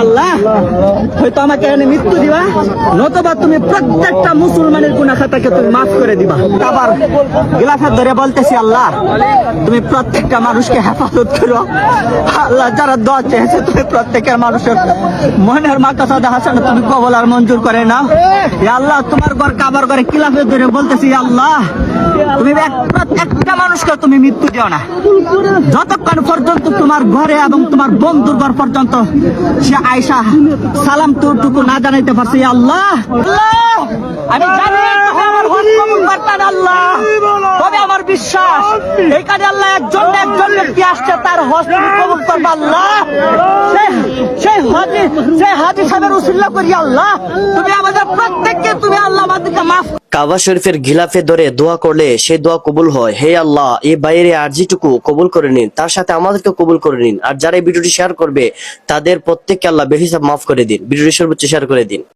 আল্লাহ হয়তো আমাকে এনে মৃত্যু দিবা, নতুবা তুমি প্রত্যেকটা মুসলমানের গুনাহ খাতাকে তুমি মাফ করে দিবা। আবার গিলাফাত ধরে বলতেছি, আল্লাহ তুমি প্রত্যেকটা মানুষকে হেফাজত করো। আল্লাহ যারা দোয়া চেয়েছে তুমি প্রত্যেকের মানুষের মনের মাকাসাদা হাসানা তুমি কবুল আর মঞ্জুর করে নাও। ইয়া আল্লাহ তোমার ঘর কাবার ঘরে খিলাফত ধরে বলতেছি, আল্লাহ তুমি একটা মানুষকে তুমি মৃত্যু দিও না, যতক্ষণ পর্যন্ত তোমার ঘরে এবং তোমার বন্ধুর ঘর পর্যন্ত সে আয়সা সালাম টুকু না জানাইতে পারছে। আল্লাহ আমি জানি আমার হজ কবুল করতেন আল্লাহ, তবে আমার বিশ্বাস এইখানে আল্লাহ একজন ব্যক্তি আসছে, তার হজ তুমি কবুল করবে আল্লাহ। সেই হাজী সাহেবের উসিলা করি আল্লাহ তুমি আমাদের প্রত্যেককে তুমি আল্লাহ আমাদেরকে মাফ। কাবা শরীফের গিলাফে ধরে দোয়া করলে সেই দোয়া কবুল হয়। হে আল্লাহ, এই বাইরে আরজিটুকু কবুল করে নিন, তার সাথে আমাদেরকে কবুল করে নিন। আর যারা এই ভিডিওটি শেয়ার করবে তাদের প্রত্যেককে আল্লাহ বেহিসাব মাফ করে দিন। ভিডিওটি সর্বোচ্চ শেয়ার করে দিন।